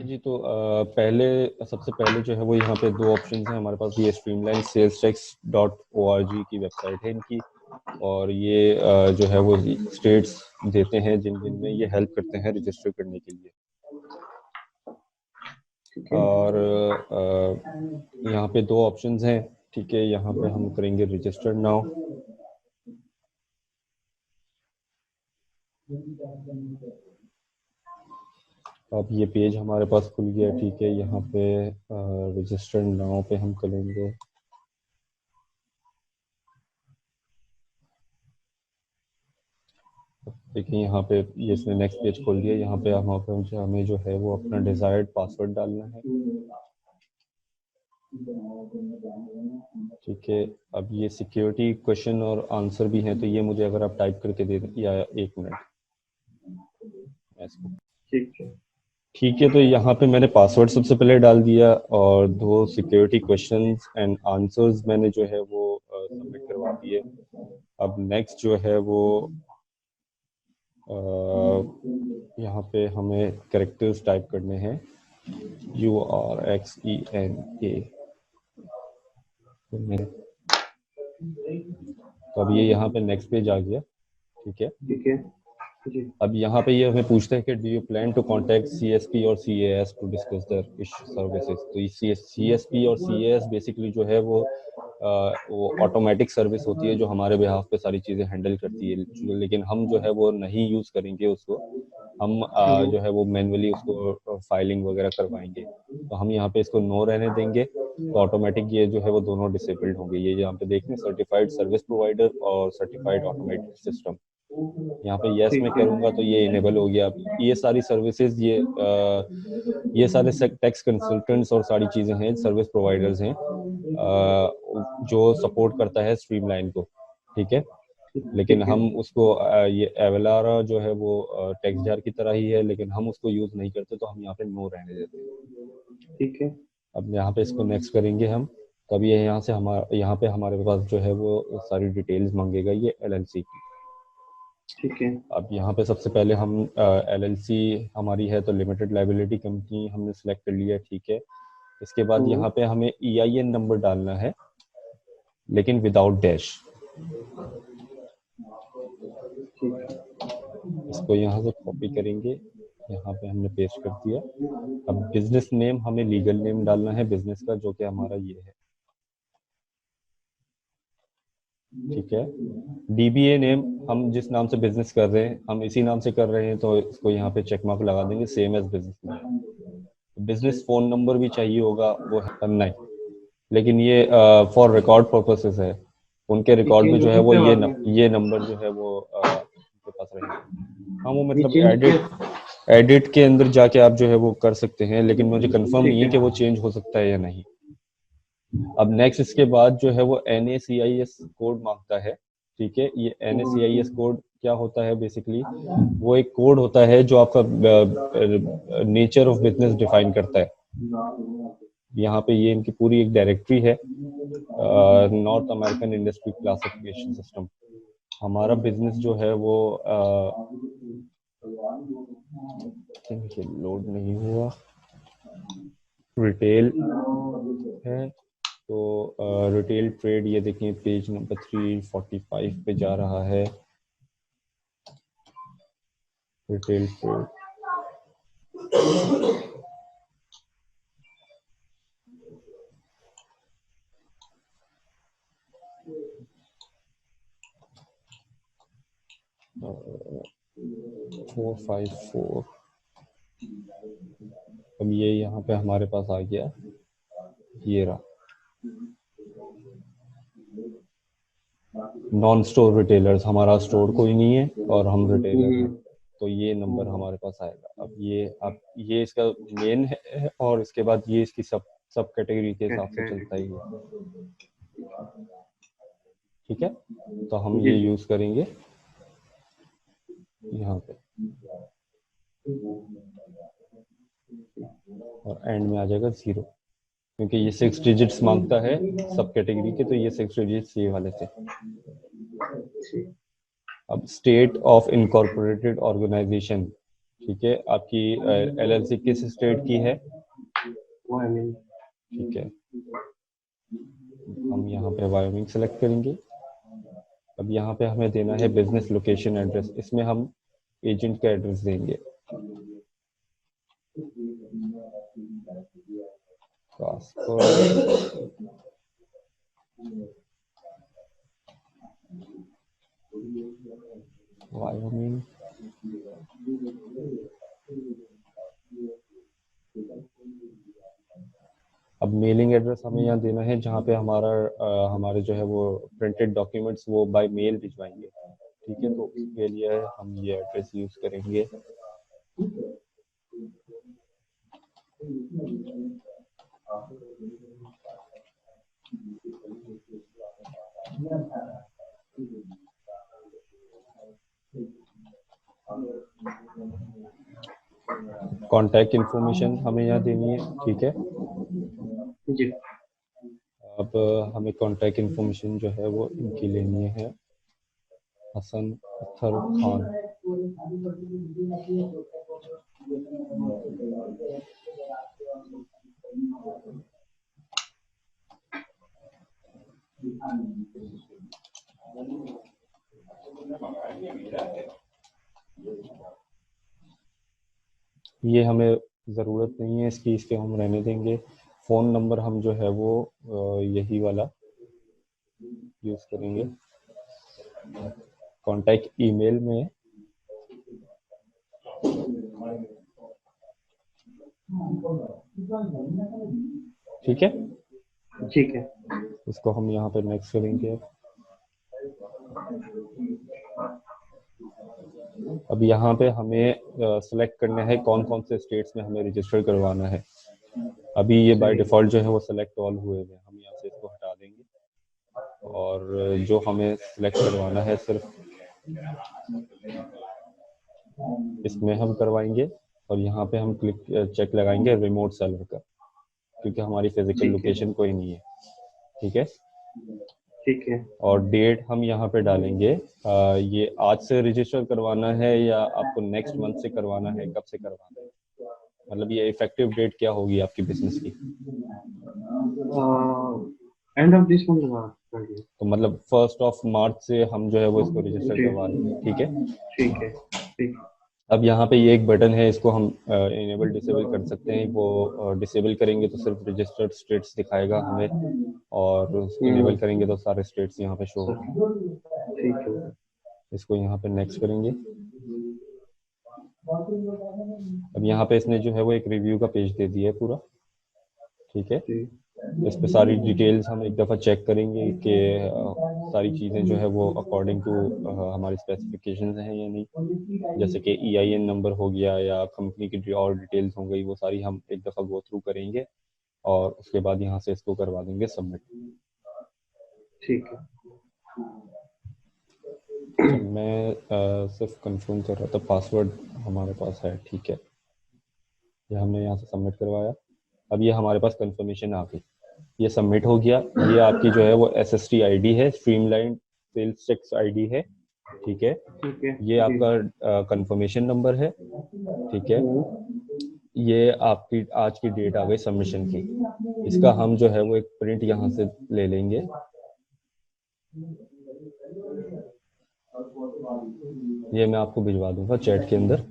जी तो पहले सबसे पहले जो है वो यहाँ पे दो ऑप्शंस हैं हमारे पास। ये स्ट्रीमलाइन सेल्स टैक्स .org की वेबसाइट है इनकी, और ये जो है वो स्टेट्स देते हैं जिन जिन में ये हेल्प करते हैं रजिस्टर करने के लिए। और यहाँ पे दो ऑप्शंस हैं, ठीक है। यहाँ पे हम करेंगे रजिस्टर नाउ। अब ये पेज हमारे पास खुल गया, ठीक है। यहाँ पे रजिस्टर नाउ पे हम करेंगे। देखिए यहाँ पे ये इसने नेक्स्ट पेज खोल दिया। यहाँ पे हमें जो है वो अपना डिजायर्ड पासवर्ड डालना है, ठीक है। अब ये सिक्योरिटी क्वेश्चन और आंसर भी हैं, तो ये मुझे अगर आप टाइप करके दे दें, या एक मिनट इसको, ठीक है। तो यहाँ पे मैंने पासवर्ड सबसे पहले डाल दिया, और दो सिक्योरिटी क्वेश्चंस एंड आंसर्स मैंने जो है वो सबमिट करवा दिए। अब नेक्स्ट जो है वो यहाँ पे हमें कैरेक्टर्स टाइप करने हैं, URXENA। तो अब ये यहाँ पे नेक्स्ट पेज आ गया, ठीक है। अब यहाँ पे ये हमें पूछता है कि do you plan to contact CSP और CAS to discuss the services. तो ये CSP और CAS बेसिकली जो है वो ऑटोमेटिक सर्विस होती है जो हमारे बिहाफ पे सारी चीज़ें हैंडल करती है, लेकिन हम जो है वो नहीं यूज़ करेंगे उसको। हम जो है वो मैनुअली उसको फाइलिंग वगैरह करवाएंगे। तो हम यहाँ पे इसको नो रहने देंगे, तो ऑटोमेटिक ये जो है वो दोनों डिसेबल्ड होंगे। ये यहाँ पे देखें सर्टिफाइड सर्विस प्रोवाइडर और सर्टिफाइड ऑटोमेटेड सिस्टम, यहाँ पे यस मैं करूंगा तो ये इनेबल हो गया। ये सारी सर्विसेज, ये सारे टैक्स कंसल्टेंट्स और सारी चीज़ें हैं, सर्विस प्रोवाइडर्स हैं जो सपोर्ट करता है स्ट्रीमलाइन को, ठीक है। लेकिन हम उसको ये एवलारा जो है वो टैक्स जार की तरह ही है, लेकिन हम उसको यूज़ नहीं करते, तो हम यहाँ पे नो रहने देते हैं, ठीक है। अब यहाँ पे इसको नेक्स्ट करेंगे हम। तब ये यहाँ पे हमारे पास जो है वो सारी डिटेल्स मांगेगा, ये LLC की, ठीक है। अब यहाँ पे सबसे पहले हम LLC हमारी है तो लिमिटेड लाइबिलिटी कंपनी हमने सेलेक्ट कर लिया, ठीक है। इसके बाद यहाँ पे हमें EIN नंबर डालना है, लेकिन विदाउट डैश। इसको यहाँ से कॉपी करेंगे, यहाँ पे हमने पेस्ट कर दिया। अब बिजनेस नेम हमें लीगल नेम डालना है बिजनेस का, जो कि हमारा ये है, ठीक है। DBA नेम हम जिस नाम से बिजनेस कर रहे हैं, हम इसी नाम से कर रहे हैं, तो इसको यहाँ पे चेक मार्क लगा देंगे, same as business name. Business phone number भी चाहिए होगा, वो है नहीं, लेकिन ये फॉर रिकॉर्ड पर्पसेस है। उनके रिकॉर्ड में जो है वो ये नंबर जो है वो उनके पास रहेगा। हाँ, वो मतलब एडिट के अंदर जाके आप जो है वो कर सकते हैं, लेकिन मुझे कंफर्म नहीं है कि वो चेंज हो सकता है या नहीं। अब नेक्स्ट इसके बाद जो है वो NACIS कोड मांगता है, ठीक है। ये NACIS कोड क्या होता है बेसिकली, वो एक कोड होता है जो आपका नेचर ऑफ बिजनेस डिफाइन करता है। यहाँ पे ये इनकी पूरी एक डायरेक्टरी है, north American industry classification system. हमारा बिजनेस जो है वो लोड नहीं हुआ, रिटेल है। तो रिटेल ट्रेड, ये देखिए पेज नंबर 345 पे जा रहा है, रिटेल ट्रेड। uh, 454। अब ये यहाँ पे हमारे पास आ गया, ये रहा नॉन स्टोर रिटेलर्स। हमारा स्टोर कोई नहीं है और हम रिटेलर हैं, तो ये नंबर हमारे पास आएगा। अब ये इसका मेन है, और इसके बाद ये इसकी सब कैटेगरी के हिसाब से चलता ही है, ठीक है। तो हम ये यूज करेंगे यहाँ पे, और एंड में आ जाएगा 0, क्योंकि ये 6 डिजिट्स मांगता है सब कैटेगरी के, तो ये 6 डिजिट्स ये वाले थे। अब स्टेट ऑफ इनकॉर्पोरेटेड ऑर्गेनाइजेशन, ठीक है, आपकी LLC किस स्टेट की है? वायमिंग। ठीक है, हम यहाँ पे वायमिंग सेलेक्ट करेंगे। अब यहाँ पे हमें देना है बिजनेस लोकेशन एड्रेस, इसमें हम एजेंट का एड्रेस देंगे। वायोमिंग। अब मेलिंग एड्रेस हमें यहाँ देना है जहाँ पे हमारे जो है वो प्रिंटेड डॉक्यूमेंट्स वो बाय मेल भिजवाएंगे। ठीक है, तो उसके लिए हम ये एड्रेस यूज करेंगे। कॉन्टैक्ट इन्फॉर्मेशन हमें यहाँ देनी है। ठीक है जी। अब हमें कॉन्टैक्ट इन्फॉर्मेशन जो है वो इनकी लेनी है, हसन अख्तर खान। ये हमें ज़रूरत नहीं है इसकी, इसके हम रहने देंगे। फ़ोन नंबर हम जो है वो यही वाला यूज़ करेंगे। कॉन्टैक्ट ईमेल में ठीक है, ठीक है। इसको हम यहाँ पे नेक्स्ट करेंगे। अब यहाँ पे हमें सेलेक्ट करना है कौन कौन से स्टेट्स में हमें रजिस्टर करवाना है। अभी ये बाय डिफ़ॉल्ट जो है वो सेलेक्ट ऑल हुए हैं, हम यहाँ से इसको हटा देंगे और जो हमें सेलेक्ट करवाना है सिर्फ इसमें हम करवाएंगे और यहाँ पे हम चेक लगाएंगे रिमोट सेलर का, क्योंकि हमारी फिजिकल लोकेशन कोई नहीं है। ठीक है, ठीक है। और डेट हम यहाँ पे डालेंगे, ये आज से रजिस्टर करवाना है या आपको नेक्स्ट मंथ से करवाना है, कब से करवाना है, मतलब ये इफेक्टिव डेट क्या होगी आपकी बिजनेस की? End of this month. तो मतलब 1 मार्च से हम जो है वो इसको रजिस्टर करवा लेंगे। ठीक है, ठीक है। ठीक। अब यहाँ पे ये एक बटन है, इसको हम इनेबल डिसेबल कर सकते हैं। वो डिसेबल करेंगे तो सिर्फ रजिस्टर्ड स्टेट्स दिखाएगा हमें, और इनेबल करेंगे तो सारे स्टेट्स यहाँ पे शो होंगे। ठीक है। इसको यहाँ पे नेक्स्ट करेंगे। अब यहाँ पे इसने जो है वो एक रिव्यू का पेज दे दिया है पूरा। ठीक है, इस पे सारी डिटेल्स हम एक दफ़ा चेक करेंगे कि सारी चीज़ें जो है वो अकॉर्डिंग टू हमारी स्पेसिफिकेशंस हैं या नहीं। जैसे कि EIN नंबर हो गया या कंपनी की और डिटेल्स हो गई, वो सारी हम एक दफ़ा गो थ्रू करेंगे और उसके बाद यहाँ से इसको करवा देंगे सबमिट। ठीक है। मैं सिर्फ कंफर्म कर रहा था, पासवर्ड हमारे पास है। ठीक है, ये हमने यहाँ से सबमिट करवाया। अब ये हमारे पास कंफर्मेशन आ गई, ये सबमिट हो गया। ये आपकी जो है वो SST ID है, स्ट्रीमलाइन सेल्स टैक्स ID है। ठीक है, ये आपका कंफर्मेशन नंबर है। ठीक है, ये आपकी आज की डेट आ गई सबमिशन की। इसका हम जो है वो एक प्रिंट यहाँ से ले लेंगे। ये मैं आपको भिजवा दूंगा चैट के अंदर।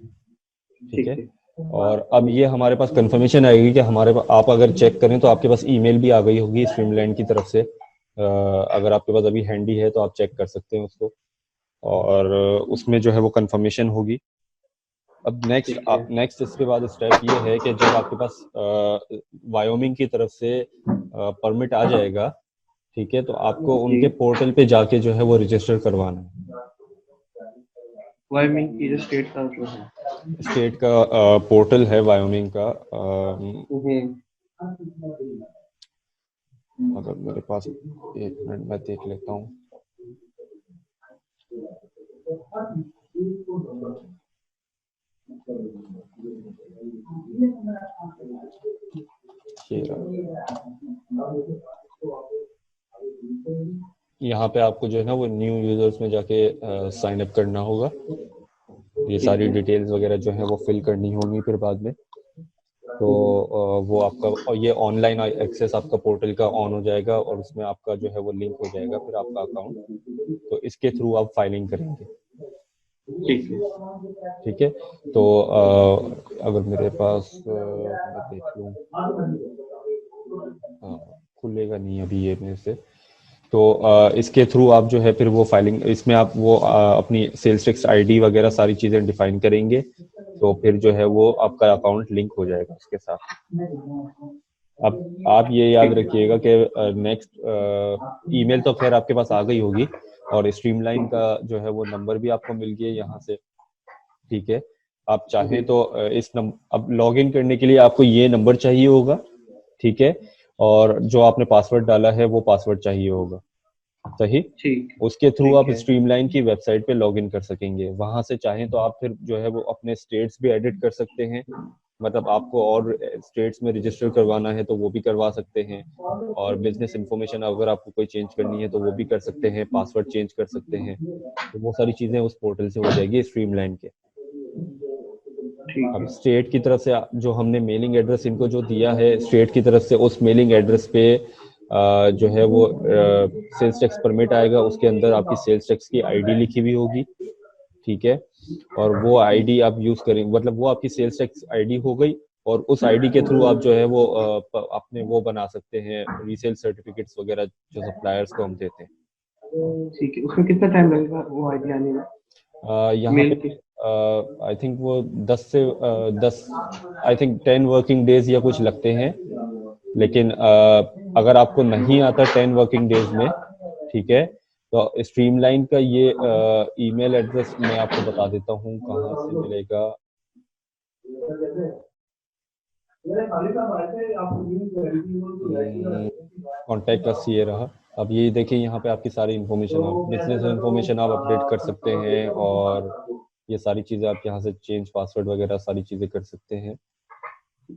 ठीक है, और अब ये हमारे पास कंफर्मेशन आएगी कि हमारे पास, आप अगर चेक करें तो आपके पास ईमेल भी आ गई होगी स्ट्रीमलाइन की तरफ से। अगर आपके पास अभी हैंडी है तो आप चेक कर सकते हैं उसको, और उसमें जो है वो कंफर्मेशन होगी। अब नेक्स्ट इसके बाद स्टेप ये है कि जब आपके पास वायोमिंग की तरफ से परमिट आ जाएगा, ठीक है, तो आपको उनके पोर्टल पे जाके जो है वो रजिस्टर करवाना है। वायोमिंग की जो स्टेट का जो है, स्टेट का पोर्टल है वायोमिंग का। अगर मेरे पास 1 मिनट मैं देख लेता हूँ। यहाँ पे आपको जो है ना वो न्यू यूजर्स में जाके साइन अप करना होगा। ये सारी डिटेल्स वगैरह जो है वो फिल करनी होंगी फिर बाद में। तो वो आपका, और ये ऑनलाइन एक्सेस आपका पोर्टल का ऑन हो जाएगा और उसमें आपका जो है वो लिंक हो जाएगा फिर आपका अकाउंट, तो इसके थ्रू आप फाइलिंग करेंगे। ठीक है। ठीक है। तो अगर मेरे पास मैं देख लूँ, खुलेगा नहीं अभी ये मेरे से। तो इसके थ्रू आप जो है फिर वो फाइलिंग, इसमें आप वो अपनी सेल्स टैक्स आईडी वगैरह सारी चीज़ें डिफाइन करेंगे, तो फिर जो है वो आपका अकाउंट लिंक हो जाएगा उसके साथ। अब आप ये याद रखिएगा कि नेक्स्ट ईमेल तो खैर आपके पास आ गई होगी, और स्ट्रीमलाइन का जो है वो नंबर भी आपको मिल गया यहाँ से। ठीक है। आप चाहें तो इस नंबर, अब लॉग इन करने के लिए आपको ये नंबर चाहिए होगा। ठीक है। और जो आपने पासवर्ड डाला है वो पासवर्ड चाहिए होगा। सही। ठीक उसके थ्रू ठीक आप है। स्ट्रीमलाइन की वेबसाइट पे लॉग इन कर सकेंगे। वहां से चाहें तो आप फिर जो है वो अपने स्टेट्स भी एडिट कर सकते हैं, मतलब आपको और स्टेट्स में रजिस्टर करवाना है तो वो भी करवा सकते हैं, और बिजनेस इंफॉर्मेशन अगर आपको कोई चेंज करनी है तो वो भी कर सकते हैं, पासवर्ड चेंज कर सकते हैं। तो वो सारी चीजें उस पोर्टल से हो जाएगी स्ट्रीमलाइन के। ठीक अब है। स्टेट की तरफ से जो हमने मेलिंग एड्रेस इनको जो दिया है स्टेट की तरफ से, उस मेलिंग एड्रेस पे जो है वो सेल्स टैक्स परमिट आएगा, उसके अंदर आपकी सेल्स टैक्स की आईडी लिखी हुई होगी। ठीक है। और वो आईडी आप यूज करेंगे, मतलब वो आपकी सेल्स टैक्स आईडी हो गई, और उस आईडी के थ्रू आप जो है वो अपने वो बना सकते हैं रीसेल सर्टिफिकेट्स वगैरह जो सप्लायर्स को हम देते हैं। ठीक है, उसमें कितना टाइम लगेगा वो आईडी आने में? यहाँ मेल पे के? आई थिंक वो 10 आई थिंक 10 वर्किंग डेज या कुछ लगते हैं, लेकिन अगर आपको नहीं आता 10 वर्किंग डेज में, ठीक है, तो स्ट्रीमलाइन का ये ईमेल एड्रेस मैं आपको बता देता हूँ कहाँ से मिलेगा। कॉन्टैक्ट अस ये रहा। अब ये देखिए यहाँ पे आपकी सारी इन्फॉर्मेशन, आप बिजनेस इन्फॉर्मेशन आप अपडेट कर सकते हैं, और ये सारी चीज़ें आप यहाँ से चेंज पासवर्ड वगैरह सारी चीज़ें कर सकते हैं।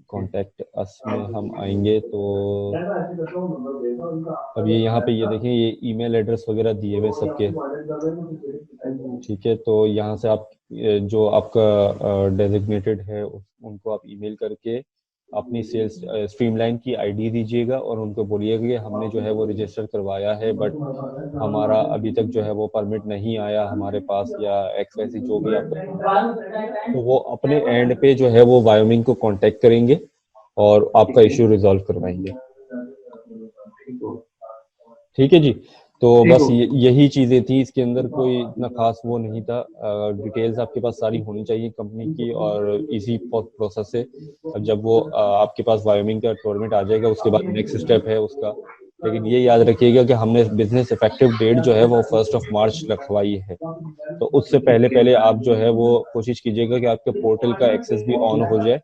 कॉन्टैक्ट अस में हम आएंगे तो अब ये यहाँ पे ये देखें, ये ईमेल एड्रेस वगैरह दिए हुए सबके। ठीक है। तो यहाँ से आप जो आपका डेजिग्नेटेड है उनको आप ईमेल करके अपनी सेल्स स्ट्रीमलाइन की आईडी दीजिएगा, और उनको बोलिएगा कि हमने जो है वो रजिस्टर करवाया है, बट हमारा अभी तक जो है वो परमिट नहीं आया हमारे पास, या एक्स वैसी जो भी आपका, तो वो अपने एंड पे जो है वो वायोमिंग को कांटेक्ट करेंगे और आपका इश्यू रिजॉल्व करवाएंगे। ठीक है जी। तो बस यही चीजें थी, इसके अंदर कोई इतना खास वो नहीं था। डिटेल्स आपके पास सारी होनी चाहिए कंपनी की, और इजी प्रोसेस है। अब जब वो आपके पास वायोमिंग का परमिट आ जाएगा उसके बाद नेक्स्ट स्टेप है उसका। लेकिन ये याद रखिएगा कि हमने बिजनेस इफेक्टिव डेट जो है वो 1 मार्च रखवाई है, तो उससे पहले पहले आप जो है वो कोशिश कीजिएगा कि आपके पोर्टल का एक्सेस भी ऑन हो जाए,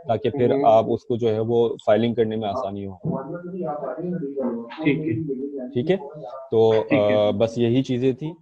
ताकि फिर आप उसको जो है वो फाइलिंग करने में आसानी हो। ठीक है। ठीक है। तो ठीक है। बस यही चीजें थी।